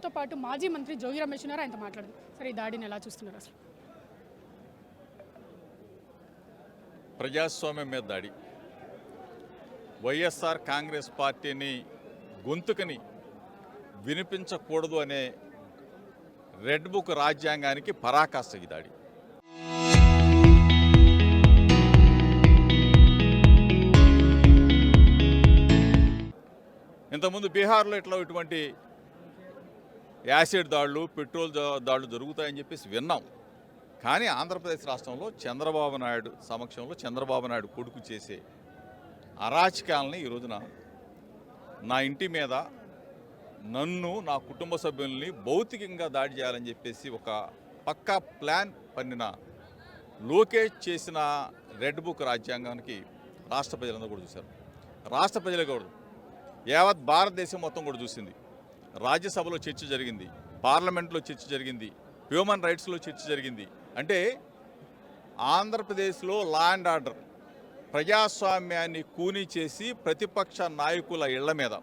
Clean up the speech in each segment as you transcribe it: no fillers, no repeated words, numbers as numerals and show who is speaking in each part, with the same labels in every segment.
Speaker 1: మనతో పాటు మాజీ మంత్రి జోగి రమేష్ ఉన్నారు. ఆయనతో మాట్లాడదు. సరే, ఈ దాడిని ఎలా చూస్తున్నారు అసలు?
Speaker 2: ప్రజాస్వామ్యం మీద దాడి, వైఎస్ఆర్ కాంగ్రెస్ పార్టీని గొంతుకని వినిపించకూడదు అనే రెడ్ బుక్ రాజ్యాంగానికి పరాకాష్ట ఈ దాడి. ఇంతకుముందు బీహార్లో ఇటువంటి యాసిడ్ దాడులు, పెట్రోల్ దాడులు జరుగుతాయని చెప్పేసి విన్నాం. కానీ ఆంధ్రప్రదేశ్ రాష్ట్రంలో చంద్రబాబు నాయుడు సమక్షంలో చంద్రబాబు నాయుడు కొడుకు చేసే అరాచకాలని ఈ రోజున నా ఇంటి మీద నన్ను, నా కుటుంబ సభ్యుల్ని భౌతికంగా దాడి చేయాలని చెప్పేసి ఒక పక్కా ప్లాన్ పన్నిన లోకేష్ చేసిన రెడ్ బుక్ రాజ్యాంగానికి రాష్ట్ర ప్రజలందరూ కూడా చూశారు. రాష్ట్ర ప్రజలు కూడా, యావత్ భారతదేశం మొత్తం కూడా చూసింది. రాజ్యసభలో చర్చ జరిగింది, పార్లమెంట్లో చర్చ జరిగింది, హ్యూమన్ రైట్స్లో చర్చ జరిగింది. అంటే ఆంధ్రప్రదేశ్లో లా అండ్ ఆర్డర్, ప్రజాస్వామ్యాన్ని కూనీ చేసి ప్రతిపక్ష నాయకుల ఇళ్ల మీద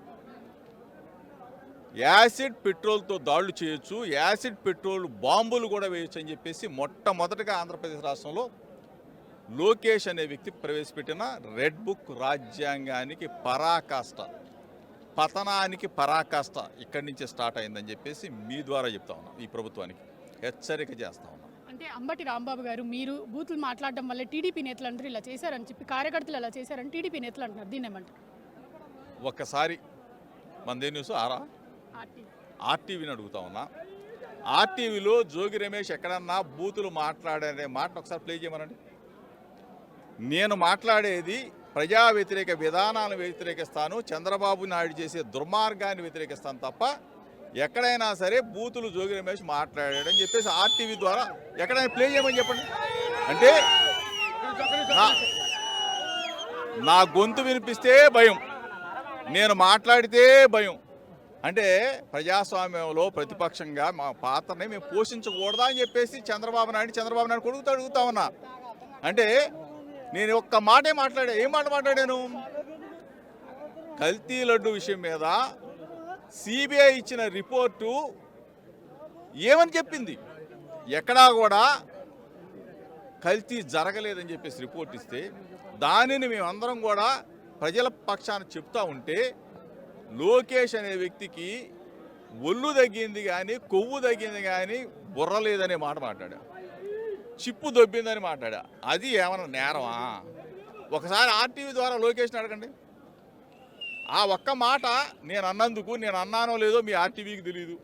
Speaker 2: యాసిడ్ పెట్రోల్తో దాడులు చేయొచ్చు, యాసిడ్ పెట్రోల్ బాంబులు కూడా వేయొచ్చు అని చెప్పేసి మొట్టమొదటిగా ఆంధ్రప్రదేశ్ రాష్ట్రంలో లోకేష్ అనే వ్యక్తి ప్రవేశపెట్టిన రెడ్ బుక్ రాజ్యాంగానికి పరాకాష్ట, పతనానికి పరాకాష్ట ఇక్కడి నుంచే స్టార్ట్ అయిందని చెప్పేసి మీ ద్వారా చెప్తా ఉన్నాం. ఈ ప్రభుత్వానికి హెచ్చరిక చేస్తా ఉన్నాం.
Speaker 1: అంటే అంబటి రాంబాబు గారు, మీరు బూతులు మాట్లాడడం వల్ల టీడీపీ నేతలు అందరూ ఇలా చేశారని చెప్పి, కార్యకర్తలు ఇలా చేశారని టీడీపీ నేతలు అంటున్నారు. దీన్ని ఏమంటారు?
Speaker 2: ఒక్కసారి మనదే న్యూస్ ఆర్టీవీని అడుగుతా ఉన్నా. ఆర్టీవీలో జోగి రమేష్ ఎక్కడన్నా బూతులు మాట్లాడే మాట ఒకసారి ప్లే చేయమనండి. నేను మాట్లాడేది ప్రజా వ్యతిరేక విధానాలను వ్యతిరేకిస్తాను, చంద్రబాబు నాయుడు చేసే దుర్మార్గాన్ని వ్యతిరేకిస్తాను తప్ప ఎక్కడైనా సరే బూతులు జోగి రమేష్ మాట్లాడాడని చెప్పేసి ఆర్టీవీ ద్వారా ఎక్కడైనా ప్లే చేయమని చెప్పండి. అంటే నా గొంతు వినిపిస్తే భయం, నేను మాట్లాడితే భయం. అంటే ప్రజాస్వామ్యంలో ప్రతిపక్షంగా మా పాత్రని మేము పోషించకూడదా అని చెప్పేసి చంద్రబాబు నాయుడు కొడుకుతా అడుగుతా ఉన్నా. అంటే నేను ఒక్క మాటే మాట్లాడా. ఏం మాట మాట్లాడాను? కల్తీ లడ్డు విషయం మీద సిబిఐ ఇచ్చిన రిపోర్టు ఏమని చెప్పింది? ఎక్కడా కూడా కల్తీ జరగలేదని చెప్పేసి రిపోర్ట్ ఇస్తే దానిని మేమందరం కూడా ప్రజల పక్షాన చెప్తా ఉంటే లోకేష్ అనే వ్యక్తికి ఒళ్ళు తగ్గింది కానీ, కొవ్వు తగ్గింది కానీ బుర్ర లేదనే మాట మాట్లాడా, చిప్పు దొబ్బిందని మాట్లాడా. అది ఏమన్నా నేరమా? ఒకసారి ఆర్టీవీ ద్వారా లోకేష్ని అడగండి. ఆ ఒక్క మాట నేను అన్నందుకు నేను అన్నానో లేదో మీ ఆర్టీవీకి తెలియదు.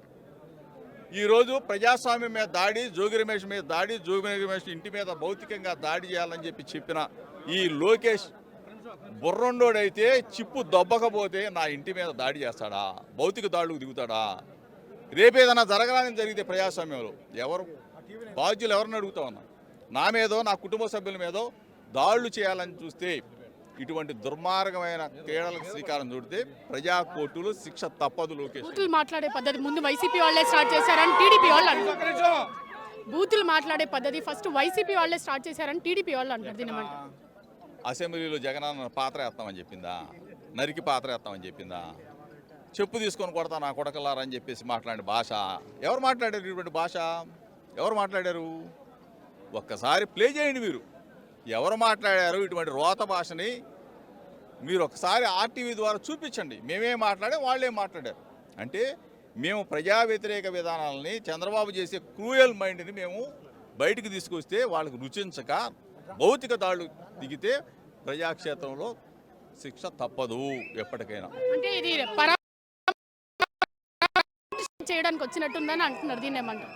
Speaker 2: ఈరోజు ప్రజాస్వామ్యం మీద దాడి, జోగి రమేష్ మీద దాడి, జోగి రమేష్ ఇంటి మీద భౌతికంగా దాడి చేయాలని చెప్పిన ఈ లోకేష్ బుర్రండోడైతే చిప్పు దొబ్బకపోతే నా ఇంటి మీద దాడి చేస్తాడా? భౌతిక దాడులకు దిగుతాడా? రేపేదన్నా జరగడానికి జరిగితే ప్రజాస్వామ్యంలో ఎవరు బాధ్యులు ఎవరిని అడుగుతా ఉన్నా? నా మీదో, నా కుటుంబ సభ్యుల మీదో దాడులు చేయాలని చూస్తే, ఇటువంటి దుర్మార్గమైన క్రీడలకు శ్రీకారం చుడితే ప్రజా కోర్టులు శిక్ష తప్పదు. లోకేష్
Speaker 1: బూతులు మాట్లాడే పద్ధతి ముందు వైసీపీ వాళ్ళే స్టార్ట్ చేశారని టీడీపీ వాళ్ళు అంటారు. బూతులు మాట్లాడే పద్ధతి ఫస్ట్ వైసీపీ వాళ్ళే స్టార్ట్ చేశారని టీడీపీ వాళ్ళు అంటారు. దీని
Speaker 2: అసెంబ్లీలో జగనన్న పాత్ర వేస్తామని చెప్పిందా? నరికి పాత్ర వేస్తామని చెప్పిందా? చెప్పు తీసుకొని కొడతా నా కొడకలారని చెప్పేసి మాట్లాడే భాష ఎవరు మాట్లాడారు? ఇటువంటి భాష ఎవరు మాట్లాడారు? ఒక్కసారి ప్లే చేయండి. మీరు ఎవరు మాట్లాడారు ఇటువంటి రోత భాషని? మీరు ఒకసారి ఆర్టీవీ ద్వారా చూపించండి. మేమేం మాట్లాడే వాళ్ళేం మాట్లాడారు. అంటే మేము ప్రజా వ్యతిరేక విధానాలని, చంద్రబాబు చేసే క్రూయల్ మైండ్ని మేము బయటికి తీసుకొస్తే వాళ్ళకి రుచించక భౌతిక దాడులు దిగితే ప్రజాక్షేత్రంలో శిక్ష తప్పదు ఎప్పటికైనా.
Speaker 1: అంటే ఇది చేయడానికి వచ్చినట్టుందని అంటున్నారు. దీన్ని ఏమంటారు?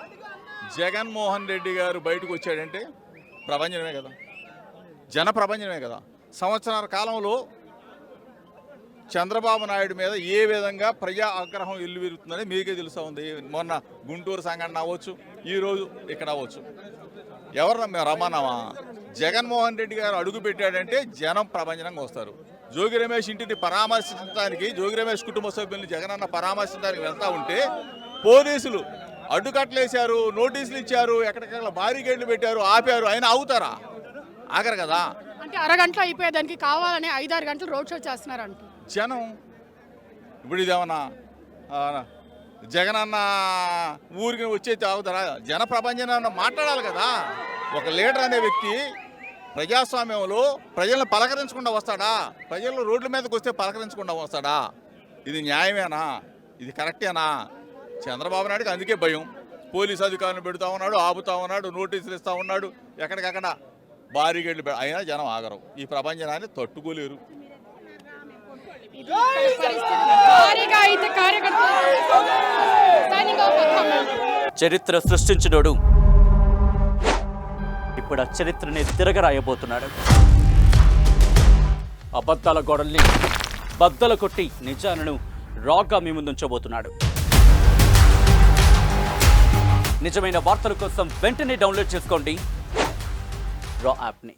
Speaker 2: జగన్మోహన్ రెడ్డి గారు బయటకు వచ్చాడంటే ప్రపంచమే కదా, జన ప్రపంచమే కదా. సంవత్సరాల కాలంలో చంద్రబాబు నాయుడు మీద ఏ విధంగా ప్రజా ఆగ్రహం వెల్లువిరుతుందని మీకే తెలుసా ఉంది. మొన్న గుంటూరు సంఘటన అవ్వచ్చు, ఈరోజు ఇక్కడ అవ్వచ్చు. ఎవరు మేము రమ్మన్నామా? జగన్మోహన్ రెడ్డి గారు అడుగు పెట్టాడంటే జనం ప్రపంచంగా వస్తారు. జోగి రమేష్ ఇంటిని పరామర్శించడానికి, జోగి రమేష్ కుటుంబ సభ్యుల్ని జగనన్న పరామర్శించడానికి వెళ్తా ఉంటే పోలీసులు అడ్డుకట్లేశారు, నోటీసులు ఇచ్చారు, ఎక్కడికక్కడ బారికేడ్లు పెట్టారు, ఆపారు. అయినా ఆగుతారా? ఆగరు కదా.
Speaker 1: అంటే అరగంటలో అయిపోయేదానికి కావాలని 5-6 గంటలు రోడ్ షో చేస్తున్నారంట
Speaker 2: జనం. ఇప్పుడు ఇదేమన్నా జగనన్న ఊరికి వచ్చేది అవుతారా? జన ప్రపంచం మాట్లాడాలి కదా. ఒక లీడర్ అనే వ్యక్తి ప్రజాస్వామ్యంలో ప్రజలను పలకరించకుండా వస్తాడా? ప్రజలు రోడ్ల మీదకి వస్తే పలకరించకుండా వస్తాడా? ఇది న్యాయమేనా? ఇది కరెక్టేనా? చంద్రబాబు నాయుడుకి అందుకే భయం. పోలీసు అధికారులను పెడుతూ ఉన్నాడు, ఆపుతా ఉన్నాడు, నోటీసులు ఇస్తూ ఉన్నాడు, ఎక్కడికక్కడ భారీగడ్లు అయినా జనం ఆగరు. ఈ ప్రపంచాన్ని తట్టుకోలేరు.
Speaker 1: భారీగా అయితే కార్యకర్తలు signing off comment.
Speaker 3: చరిత్ర సృష్టించినోడు ఇప్పుడు ఆ చరిత్రని తిరగరాయబోతున్నాడు. అబద్ధాల గోడల్ని బద్దలు కొట్టి నిజాలను రాగా మీ ముందుంచబోతున్నాడు. నిజమైన వార్తల కోసం వెంటనే డౌన్లోడ్ చేసుకోండి రా యాప్ని.